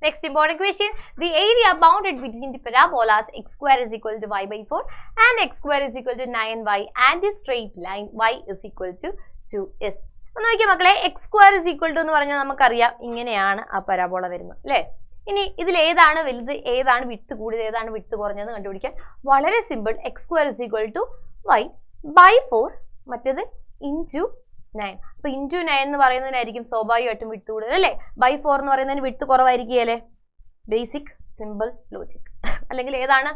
Next important question, the area bounded between the parabolas x square is equal to y by 4 and x square is equal to 9y and the straight line y is equal to 2 is. നോക്കിയേ മക്കളെ, x square is equal to എന്ന് പറഞ്ഞാൽ നമുക്കറിയാം ഇങ്ങനെയാണ് ആ parabola വരുന്നത് അല്ലേ. ഇനി ഇതിൽ ഏതാണ് വലുത്, ഏതാണ് വിട്ട് കൂടിയത്, ഏതാണ് വിട്ട് കുറഞ്ഞതെന്ന് കണ്ടുപിടിക്കാൻ വളരെ simple. X square is equal to y by 4, മറ്റേത് ഇൻറ്റു 9. അപ്പോൾ ഇൻറ്റു 9 എന്ന് പറയുന്നതിനായിരിക്കും സ്വാഭാവികമായിട്ടും വിട്ട് കൂടുതൽ അല്ലേ. ബൈ 4 എന്ന് പറയുന്നതിന് വിട്ട് കുറവായിരിക്കുകയല്ലേ. Basic simple logic. അല്ലെങ്കിൽ ഏതാണ്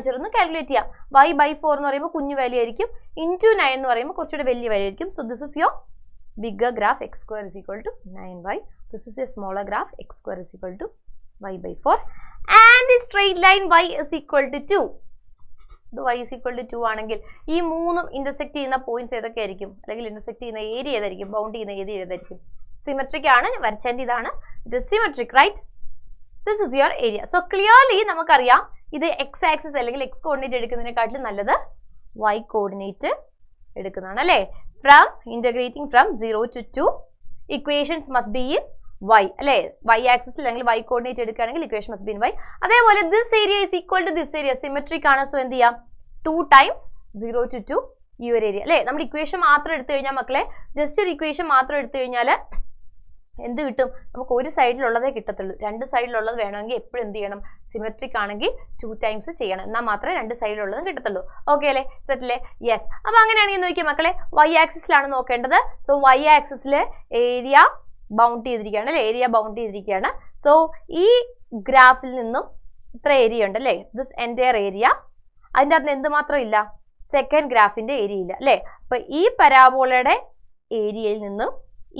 ചെറുതെന്ന് കാൽക്കുലേറ്റ് ചെയ്യാം. വൈ ബൈ 4 എന്ന് പറയുമ്പോൾ കുഞ്ഞു വാല്യൂ ആയിരിക്കും, ഇൻറ്റു 9 എന്ന് പറയുമ്പോൾ കുറച്ചുകൂടെ വലിയ വാല്യൂ ആയിരിക്കും. So this is your bigger graph x square is equal to 9y. This is a smaller graph x square is equal to y by 4 and the straight line y is equal to 2. ഇത് y is equal to 2 ആണെങ്കിൽ ഈ മൂന്നും intersect ചെയ്യുന്ന points ഏതൊക്കെ ആയിരിക്കും, അല്ലെങ്കിൽ intersect ചെയ്യുന്ന area ഏതായിരിക്കും, ബൗണ്ട് ചെയ്യുന്ന ഏരിയ ഏതായിരിക്കും? സിമെട്രിക് ആണ് വരച്ചേണ്ട, ഇതാണ് it is symmetric right. This is your area. So clearly നമുക്കറിയാം ഇത് എക്സ് ആക്സിസ് അല്ലെങ്കിൽ എക്സ് കോർഡിനേറ്റ് എടുക്കുന്നതിനെക്കാട്ടിലും നല്ലത് y കോർഡിനേറ്റ് എടുക്കുന്നതാണ് അല്ലേ. From integrating from 0 to 2 equations must be in y അല്ലേ. y ആക്സിസിൽ അല്ലെങ്കിൽ y കോർഡിനേറ്റ് എടുക്കുകയാണെങ്കിൽ equation must be in y. അതേപോലെ this area is equal to this area, symmetric ആണ്. സോ എന്ത് ചെയ്യാം, 2 times 0 to 2 ഈ ഒരു ഏരിയ അല്ലേ. നമ്മൾ ഇക്വേഷൻ മാത്രം എടുത്തു കഴിഞ്ഞാൽ മക്കളെ, ജസ്റ്റ് ഒരു ഇക്വേഷൻ മാത്രം എടുത്തു കഴിഞ്ഞാൽ എന്ത് കിട്ടും, നമുക്ക് ഒരു സൈഡിലുള്ളതേ കിട്ടത്തുള്ളൂ. രണ്ട് സൈഡിലുള്ളത് വേണമെങ്കിൽ എപ്പോഴും എന്ത് ചെയ്യണം, സിമെട്രിക് ആണെങ്കിൽ 2 times ചെയ്യണം, എന്നാൽ മാത്രമേ രണ്ട് സൈഡിലുള്ളതും കിട്ടത്തുള്ളൂ. ഓക്കെ അല്ലേ, സെറ്റല്ലേ? യെസ്. അപ്പോൾ അങ്ങനെയാണെങ്കിൽ നോക്കിയാൽ മക്കളെ, വൈ ആക്സിസിലാണ് നോക്കേണ്ടത്. സോ വൈ ആക്സിസിൽ ഏരിയ ബൗണ്ട് ചെയ്തിരിക്കുകയാണ് അല്ലേ, ഏരിയ ബൗണ്ട് ചെയ്തിരിക്കുകയാണ്. സോ ഈ ഗ്രാഫിൽ നിന്നും ഇത്ര ഏരിയ ഉണ്ട് അല്ലേ, ദിസ് എൻറ്റയർ ഏരിയ. അതിൻ്റെ അകത്ത് എന്തുമാത്രം ഇല്ല, സെക്കൻഡ് ഗ്രാഫിൻ്റെ ഏരിയ ഇല്ല അല്ലേ. അപ്പോൾ ഈ പരാബോളയുടെ ഏരിയയിൽ നിന്നും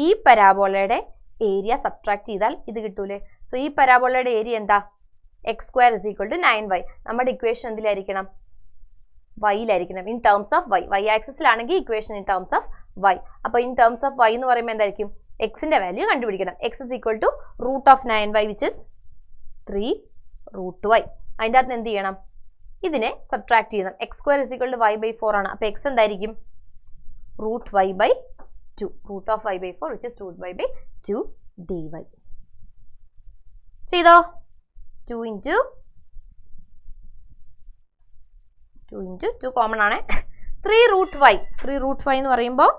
ഈ പരാബോളയുടെ ഏരിയ സബ്ട്രാക്ട് ചെയ്താൽ ഇത് കിട്ടൂലേ. സോ ഈ പരാബോളയുടെ ഏരിയ എന്താ, X square is equal to 9y. നമ്മുടെ ഇക്വേഷൻ എന്തിലായിരിക്കണം, വൈയിലായിരിക്കണം, in terms of Y. Y ആക്സിസിലാണെങ്കിൽ equation in terms of Y. അപ്പോൾ ഇൻ ടേംസ് ഓഫ് വൈ എന്ന് പറയുമ്പോൾ എന്തായിരിക്കും, എക്സിന്റെ വാല്യൂ കണ്ടുപിടിക്കണം. X is equal to root of 9y which is 3 √y. അതിൻ്റെ അകത്ത് എന്ത് ചെയ്യണം, ഇതിനെ സബ്ട്രാക്ട് ചെയ്യണം. X square is equal to y by 4 ആണ്. അപ്പോൾ എക്സ് എന്തായിരിക്കും, root y by 2, root of y by 4 which is root y by 2 dy. ചെയ്തോ, 2 into 2 കോമൺ ആണ്. 3 √y. 3 √y എന്ന് പറയുമ്പോൾ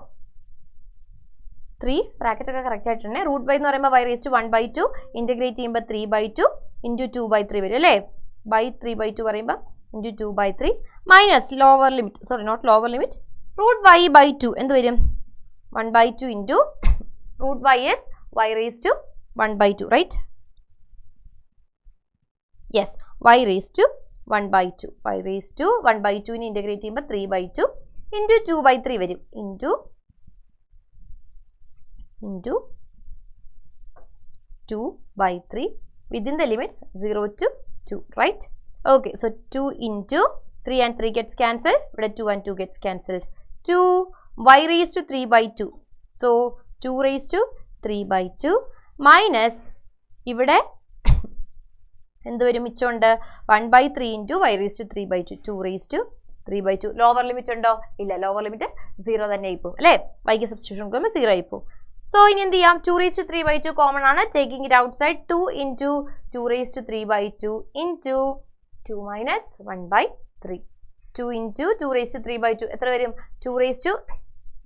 3 ബ്രാക്കറ്റ് ഒക്കെ കറക്റ്റ് ആയിട്ടുണ്ട്. റൂട്ട് y എന്ന് പറയുമ്പോൾ y raised to 1/2 ഇൻറ്റഗ്രേറ്റ് ചെയ്യുമ്പോൾ 3/2 ഇൻറ്റു 2/3 വരും അല്ലേ. ബൈ 3/2 പറയുമ്പോൾ into 2/3 minus lower limit, sorry not lower limit, root y by 2 എന്ത് വരും, 1/2 into root y is y raised to 1/2 right. yes, y raised to 1/2. y raised to 1/2 നെ integrate ചെയ്യുമ്പോൾ 3/2 into 2/3 വരും, into 2/3 within the limits 0 to 2 right. okay, so 2 into 3 and 3 gets cancelled, ഇവിടെ 2 and 2 gets cancelled. 2 y raised to 3/2, so 2 raised to 3/2 minus ഇവിടെ എന്ത് വരും, മിച്ചമുണ്ട് 1/3 into y raised to 3/2, 2 raised to 3/2. Lower limit ഉണ്ടോ, ഇല്ല, lower limit 0 തന്നെ ആയിപ്പോവും അല്ലേ. വൈക്ക് substitution കൊടുക്കുമ്പോൾ 0 ആയിപ്പോവും. സോ ഇനി എന്ത് ചെയ്യാം, 2 raised to 3/2 കോമൺ ആണ്, taking it out side. 2 into 2 raised to 3/2 into 2 minus 1/3. 2 into 2 raised to 3/2 എത്ര വരും, 2 raised to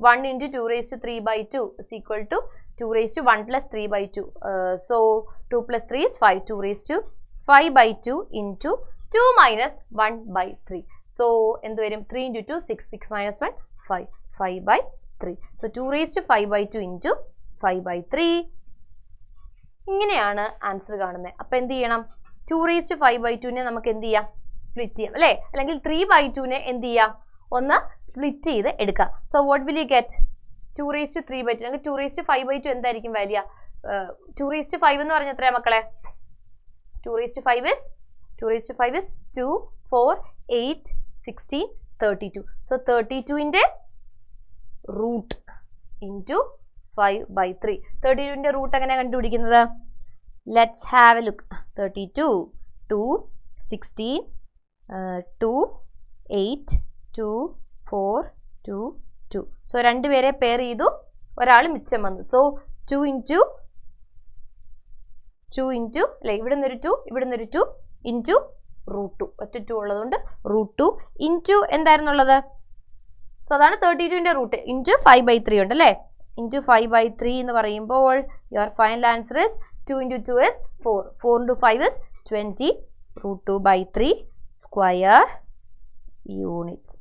1 into 2 raised to 3/2 is equal to 2 raised to 1 plus 3/2. So 2 plus 3 is 5. 2 raised to 5/2 into 2 minus 1/3. So എന്ത് വരും, 3 into 2 6, 6 minus 1 5, 5/3. So 2 raised to 5/2 into 5/3. ഇങ്ങനെയാണ് answer കാണുന്നത്. അപ്പോൾ എന്ത് ചെയ്യണം, 2 raised to 5/2നെ നമുക്ക് എന്ത് ചെയ്യാം, സ്പ്ലിറ്റ് ചെയ്യാം അല്ലേ. അല്ലെങ്കിൽ 3/2നെ എന്ത് ചെയ്യാം, ഒന്ന് സ്പ്ലിറ്റ് ചെയ്ത് എടുക്കാം. So what will you get, 2 raised to 3/2 അല്ലെങ്കിൽ 2 raised to 5/2 എന്തായിരിക്കും വാല്യൂ, 2 raised to 5 എന്ന് പറഞ്ഞാൽ എത്രയാണ് മക്കളെ, 2 raised to 5 is 2, 4, 8, 16, 32. So 32ന്റെ റൂട്ട് ഇൻറ്റു 5/3. 32ന്റെ റൂട്ട് എങ്ങനെയാണ് കണ്ടുപിടിക്കുന്നത്, let's have a look. 32, 2, 16, 2, 8, 2, 4, 2, 2. So രണ്ടുപേരെ പെയർ ചെയ്തു, ഒരാൾ മിച്ചം വന്നു. സോ 2 into 2 ഇൻറ്റു അല്ലെ ഇവിടെ നിന്നൊരു 2 ഇവിടെ നിന്നൊരു 2 ഇൻറ്റു √2 ഒറ്റ 2 ഉള്ളതുകൊണ്ട് √2 ഇൻറ്റു എന്തായിരുന്നുള്ളത് സോ അതാണ് 32ന്റെ റൂട്ട് ഇൻറ്റു 5/3 ഉണ്ട് അല്ലേ ഇൻറ്റു 5/3 എന്ന് പറയുമ്പോൾ your final answer is 2 into 2 is 4 4 into 5 is 20 √2/3 square units.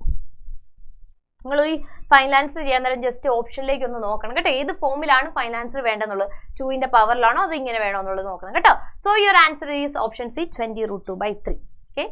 നിങ്ങൾ ഈ ഫൈനൽ ആൻസർ ചെയ്യാൻ നേരം ജസ്റ്റ് ഓപ്ഷനിലേക്ക് ഒന്ന് നോക്കണം കേട്ടോ ഏത് ഫോമിലാണ് ഫൈനൽ ആൻസർ വേണ്ടെന്നുള്ളത് 2ന്റെ പവറിലാണോ അത് ഇങ്ങനെ വേണോ എന്നുള്ളത് നോക്കണം കേട്ടോ. So your answer is option C 20 √2/3. Okay